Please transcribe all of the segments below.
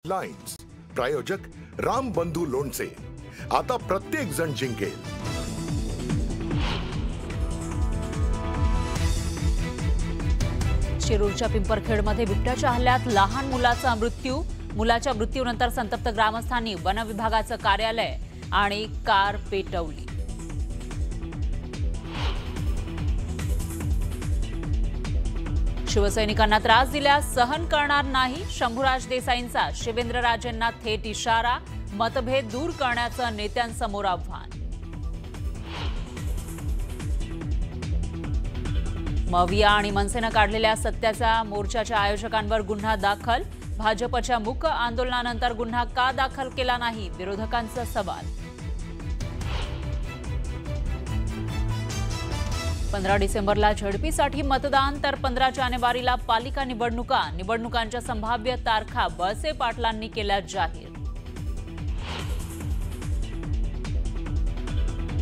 Lines प्रायोजक राम बंधू लोणचे। आता प्रत्येक जण जिंकेल। शिरूरच्या पिंपरखेडमध्ये बिबट्याच्या हल्ल्यात लहान मुलाचा मृत्यू। मुलाच्या मृत्यूनंतर संतप्त ग्रामस्थांनी वन विभागाचं कार्यालय आणि कार पेटवली। शिवसैनिकांना त्रास दिल्यास सहन करणार नाही, शंभूराज देसाईंचा शिवेंद्रराजेंना थेट इशारा। मतभेद दूर करण्याचं नेत्यांसमोर आव्हान। मविया आणि मनसेनं काढलेल्या सत्याच्या मोर्चाच्या आयोजकांवर गुन्हा दाखल। भाजपच्या मूक आंदोलनानंतर गुन्हा का दाखल केला नाही, विरोधकांचा सवाल। 15 डिसेंबरला झडपीसाठी मतदान, तर 15 जानेवारीला पालिका निवडणुका। निवडणुकांच्या संभाव्य तारखा वळसे पाटलांनी केल्या जाहीर।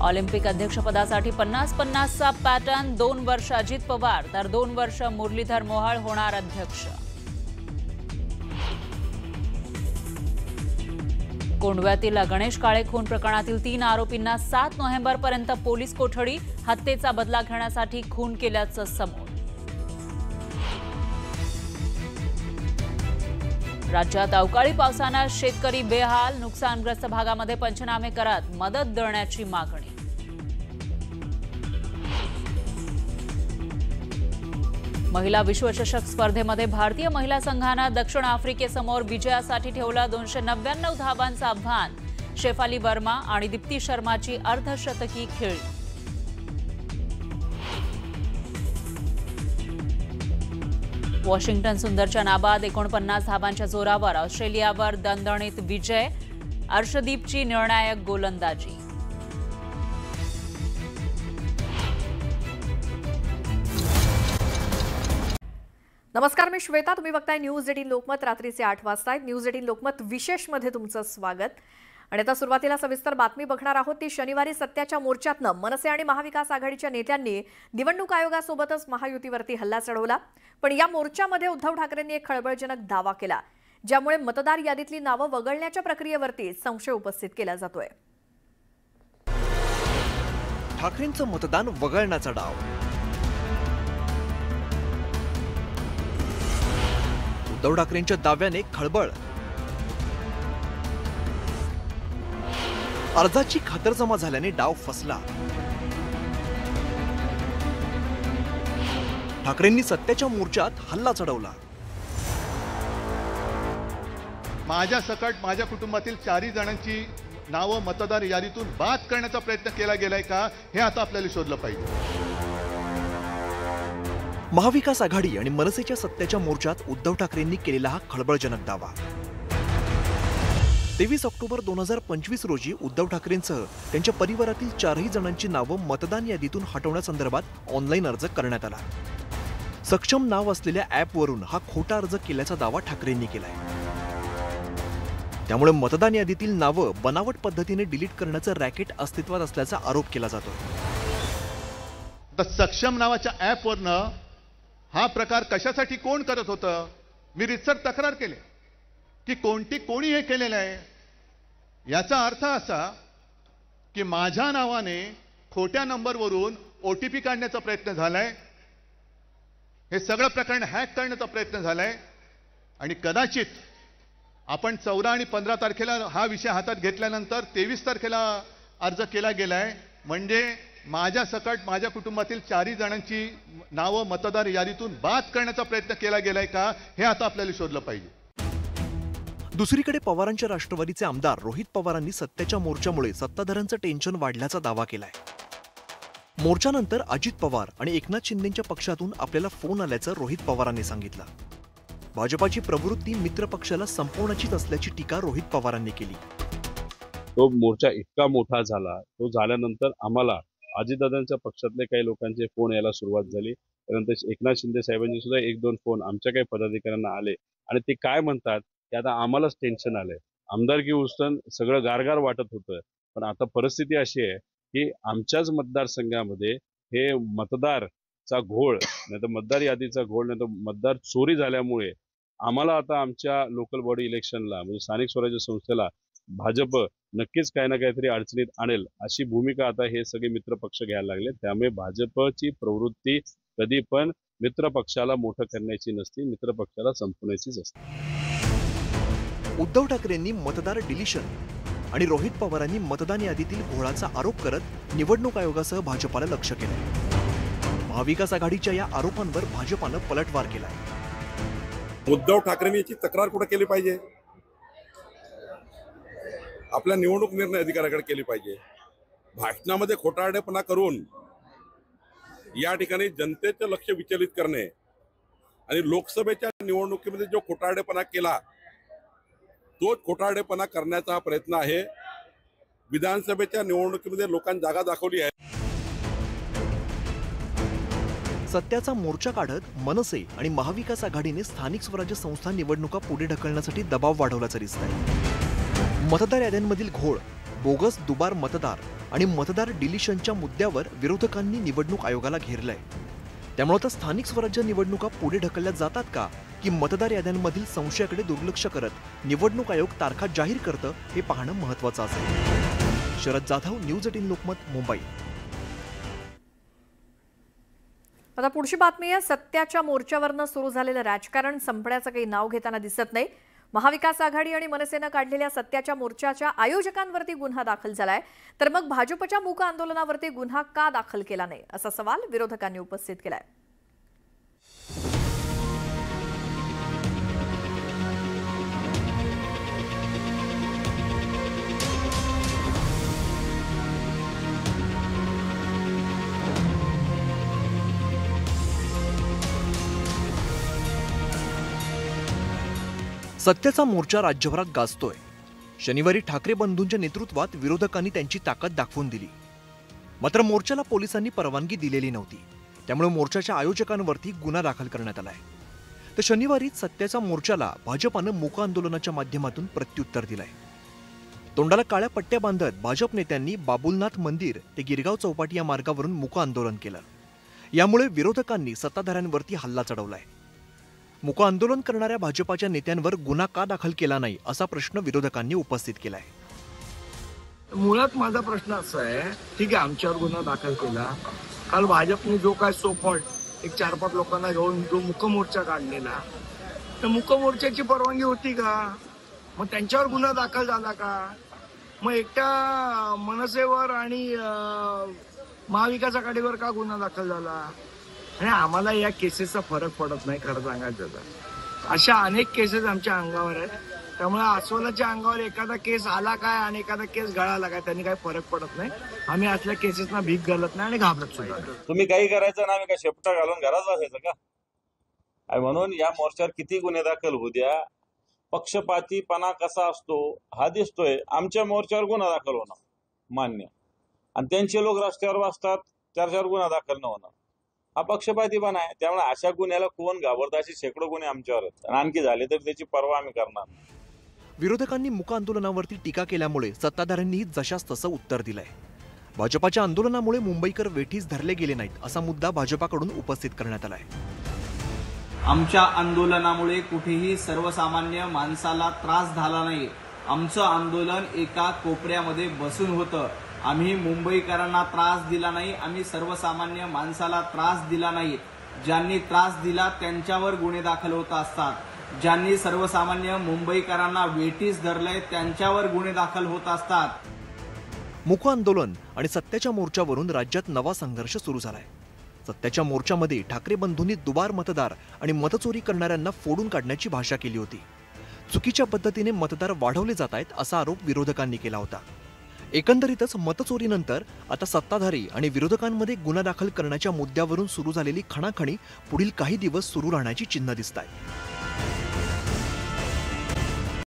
ऑलिम्पिक अध्यक्षपदासाठी 50-50चा पॅटर्न। 2 वर्ष अजित पवार तर 2 वर्ष मुरलीधर मोहोळ होणार अध्यक्ष। कोंढव्यातील गणेश काळे खून प्रकरणातील 3 आरोपींना 7 नोव्हेंबरपर्यंत पोलीस कोठडी। हत्येचा बदला घेण्यासाठी खून केल्याचं समोर। राज्यात अवकाळी पावसानं शेतकरी बेहाल। नुकसानग्रस्त भागामध्ये पंचनामे करत मदत देण्याची मागणी। महिला विश्वचषक स्पर्धेमध्ये भारतीय महिला संघानं दक्षिण आफ्रिकेसमोर विजयासाठी ठेवलं 299 धावांचं आव्हान। शेफाली वर्मा आणि दीप्ती शर्माची अर्धशतकी खेळी। वॉशिंग्टन सुंदरच्या नाबाद 49 धावांच्या जोरावर ऑस्ट्रेलियावर दणदणीत विजय। अर्शदीपची निर्णायक गोलंदाजी। नमस्कार, मी श्वेता, तुम्ही बघताय न्यूज 18 लोकमत। रात्रीचे 8 वाजता आहेत। न्यूज 18 लोकमत विशेष मध्ये तुमचं स्वागत। आणि आता सुरुवातीला सविस्तर बातमी बघणार आहोत ती शनिवारी सत्याच्या मोर्चातनं मनसे आणि महाविकास आघाडीच्या नेत्यांनी निवडणूक आयोगासोबतच महायुतीवरती हल्ला चढवला। पण या मोर्चामध्ये उद्धव ठाकरेंनी एक खळबळजनक दावा केला, ज्यामुळे मतदार यादीतली नावं वगळण्याच्या प्रक्रियेवरती संशय उपस्थित केला जातोय। ठाकरेंचं मतदान वगळण्याचा डाव। उद्धव ठाकरेंच्या दाव्याने खळबळ। अर्जाची खातरजमा झाल्याने डाव फसला। ठाकरेंनी सत्याच्या मोर्चात हल्ला चढवला। माझ्या सकट माझ्या कुटुंबातील 4 जणांची नावं मतदार यादीतून बाद करण्याचा प्रयत्न केला गेलाय का, हे आता आपल्याला शोधलं पाहिजे। महाविकास आघाडी आणि मनसेच्या सत्याच्या मोर्चात उद्धव ठाकरेंनी केलेला हा खळबळजनक दावा। 23 ऑक्टोबर 2025 रोजी उद्धव ठाकरेंसह त्यांच्या परिवारातील 4ही जणांची नावं मतदान यादीतून हटवण्यासंदर्भात ऑनलाईन अर्ज करण्यात आला। सक्षम नाव असलेल्या ॲपवरून हा खोटा अर्ज केल्याचा दावा ठाकरेंनी केलाय। त्यामुळे मतदान यादीतील नावं बनावट पद्धतीने डिलीट करण्याचं रॅकेट अस्तित्वात असल्याचा आरोप केला जातोय। सक्षम नावाच्या ॲपवरनं हा प्रकार कशासाठी कोण करत होतं, मी रितसर तक्रार केली की कोणी हे केलेलं आहे। याचा अर्थ असा की माझ्या नावाने खोट्या नंबरवरून OTP काढण्याचा प्रयत्न झालाय। हे सगळं प्रकरण हॅक करण्याचा प्रयत्न झालाय आणि कदाचित आपण 14 आणि 15 तारखेला हा विषय हातात घेतल्यानंतर 23 तारखेला अर्ज केला गेलाय। म्हणजे माझ्या सकट माझ्या कुटुंबातील 4ही जणांची नावं मतदार यादीतून बाद करण्याचा प्रयत्न केला गेलाय का, हे आता आपल्याला शोधलं पाहिजे। दुसरीकडे पवारांच्या राष्ट्रवादीचे आमदार रोहित पवारांनी सत्याच्या मोर्चामुळे सत्ताधाऱ्यांचं टेन्शन वाढल्याचा दावा केलाय। मोर्चानंतर अजित पवार आणि एकनाथ शिंदेच्या पक्षातून आपल्याला फोन आल्याचं रोहित पवारांनी सांगितलं। भाजपाची प्रवृत्ती मित्र पक्षाला संपवण्याचीच असल्याची टीका रोहित पवारांनी केली। तो मोर्चा इतका मोठा झाला, तो झाल्यानंतर आम्हाला अजितदादांच्या पक्षातले काही लोकांचे फोन यायला सुरुवात झाली। त्यानंतर एकनाथ शिंदे साहेबांचे सुद्धा 1-2 फोन आमच्या काही पदाधिकाऱ्यांना आले आणि ते काय म्हणतात की आता आम्हालाच टेन्शन आलंय। आमदारकी उचलून सगळं गारगार वाटत होतं, पण आता परिस्थिती अशी आहे की आमच्याच मतदारसंघामध्ये हे मतदारचा घोळ, नाही तर मतदार यादीचा घोळ, नाही तर मतदार चोरी झाल्यामुळे आम्हाला आता आमच्या लोकल बॉडी इलेक्शनला म्हणजे स्थानिक स्वराज्य संस्थेला भाजप नक्कीच काही ना काहीतरी अडचणीत आणेल अशी भूमिका आता हे सगळे मित्र पक्ष घ्यायला लागले. त्यामुळे भाजपची प्रवृत्ती कधी पण मित्र पक्षाला मोठं करण्याची नसते, मित्र पक्षाला संपवण्याचीच असते. उद्धव ठाकरेंनी मतदार डिलिशन आणि रोहित पवारांनी मतदान यादीतील घोळाचा आरोप करत निवडणूक आयोगासह भाजपाला लक्ष्य केलंय. महाविकास आघाडीच्या या आरोपांवर भाजपानं पलटवार केलाय. उद्धव ठाकरेंनी याची तक्रार कुठे केली पाहिजे? आपल्या निवडणूक निर्णय अधिकाऱ्याकडे केली पाहिजे. भाषणामध्ये खोटारडेपणा करून या ठिकाणी जनतेचं लक्ष विचलित करणे आणि लोकसभेच्या निवडणुकीमध्ये जो खोटारडेपणा केला तोच खोटारडेपणा करण्याचा हा प्रयत्न आहे. विधानसभेच्या निवडणुकीमध्ये लोकांनी जागा दाखवली आहे. सत्याचा मोर्चा काढत मनसे आणि महाविकास आघाडीने स्थानिक स्वराज्य संस्था निवडणुका पुढे ढकलण्यासाठी दबाव वाढवल्याचं दिसतंय. मतदार याद्यांमधील घोळ, बोगस दुबार मतदार आणि मतदार डिलिशनच्या मुद्द्यावर विरोधकांनी निवडणूक आयोगाला घेरलंय. त्यामुळे आता स्थानिक स्वराज्य निवडणुका पुढे ढकलल्या जातात का की मतदार याद्यांमधील संशयाकडे दुर्लक्ष करत निवडणूक आयोग तारखा जाहीर करतं हे पाहणं महत्त्वाचं असेल. शरद जाधव, न्यूज 18 लोकमत, मुंबई. आता पुढची बातमी आहे. सत्याच्या मोर्चावरनं सुरू झालेलं राजकारण संपण्याचं काही नाव घेताना दिसत नाही. महाविकास आघाडी आणि मनसेनं काढलेल्या सत्याच्या मोर्चाच्या आयोजकांवरती गुन्हा दाखल झालाय, तर मग भाजपच्या मूक आंदोलनावरती गुन्हा का दाखल केला नाही असा सवाल विरोधकांनी उपस्थित केलाय. सत्याचा मोर्चा राज्यभरात गाजतोय. शनिवारी ठाकरे बंधूंच्या नेतृत्वात विरोधकांनी त्यांची ताकद दाखवून दिली. मात्र मोर्चाला पोलिसांनी परवानगी दिलेली नव्हती. त्यामुळे मोर्चाच्या आयोजकांवरती गुन्हा दाखल करण्यात आलाय. तर शनिवारी सत्याच्या मोर्चाला भाजपानं मूक आंदोलनाच्या माध्यमातून प्रत्युत्तर दिलंय. तोंडाला काळ्या पट्ट्या बांधत भाजप नेत्यांनी बाबुलनाथ मंदिर ते गिरगाव चौपाटी या मार्गावरून मूक आंदोलन केलं. यामुळे विरोधकांनी सत्ताधाऱ्यांवरती हल्ला चढवलाय. मूक आंदोलन करणाऱ्या भाजपाच्या नेत्यांवर गुन्हा का दाखल केला नाही असा प्रश्न विरोधकांनी उपस्थित केलाय. मुळात माझा प्रश्न असा आहे, ठीक आहे आमच्यावर गुन्हा दाखल केला, काल भाजपने जो काय सोपट एक 4-5 लोकांना घेऊन जो मूकमोर्चा काढलेला, तर मूकमोर्चाची परवानगी होती का? मग त्यांच्यावर गुन्हा दाखल झाला का? मग एकट्या मनसेवर आणि महाविकास आघाडीवर का गुन्हा दाखल झाला? आणि आम्हाला या केसेसचा फरक पडत नाही. खरं सांगायचं तर अशा अनेक केसेस आमच्या अंगावर आहेत. त्यामुळे अस्वलाच्या अंगावर एखादा केस आला काय आणि एखादा केस गळाला काय त्यांनी काही फरक पडत नाही. आम्ही असल्या केसेसना भीक घालत नाही आणि घाबरत सुद्धा. तुम्ही काही करायचं ना, आम्ही काय शेपटा घालून घरात बसायचं का? आणि म्हणून या मोर्चावर किती गुन्हे दाखल होऊ द्या, पक्षपातीपणा कसा असतो हा दिसतोय. आमच्या मोर्चावर गुन्हा दाखल होणं मान्य, आणि त्यांचे लोक रस्त्यावर बसतात त्याच्यावर गुन्हा दाखल न होणं हा पक्षपातीपणा आहे. त्यामुळे अशा गुन्ह्याला कोण घाबरत? असे शेकडो गुन्हे आमच्यावर आहेत, आणि आणखी झाले तर त्याची पर्वा आम्ही करणार. विरोधकांनी मूक आंदोलनावरती टीका केल्यामुळे सत्ताधाऱ्यांनीही जशास तसं उत्तर दिलंय. भाजपाच्या आंदोलनामुळे मुंबईकर वेठीस धरले गेले नाहीत असा मुद्दा भाजपाकडून उपस्थित करण्यात आलाय. आमच्या आंदोलनामुळे कुठेही सर्वसामान्य माणसाला त्रास झाला नाही. आमचं आंदोलन एका कोपऱ्यामध्ये बसून होतं. आम्ही मुंबईकरांना त्रास दिला नाही, आम्ही सर्वसामान्य माणसाला त्रास दिला नाही. ज्यांनी त्रास दिला त्यांच्यावर गुन्हे दाखल होत असतात. ज्यांनी सर्वसामान्य मुंबईकरांना वेठीस धरलंय त्यांच्यावर गुन्हे दाखल होत असतात. मूक आंदोलन आणि सत्याच्या मोर्चावरून राज्यात नवा संघर्ष सुरू झालाय. सत्याच्या मोर्चामध्ये ठाकरे बंधूंनी दुबार मतदार आणि मतचोरी करणाऱ्यांना फोडून काढण्याची भाषा केली होती. चुकीच्या पद्धतीने मतदार वाढवले जात आहेत असा आरोप विरोधकांनी केला होता. एकंदरीतच मतचोरीनंतर आता सत्ताधारी आणि विरोधकांमध्ये गुन्हा दाखल करण्याच्या मुद्द्यावरून सुरू झालेली खणाखणी पुढील काही दिवस सुरू राहण्याची चिन्ह दिसत आहेत.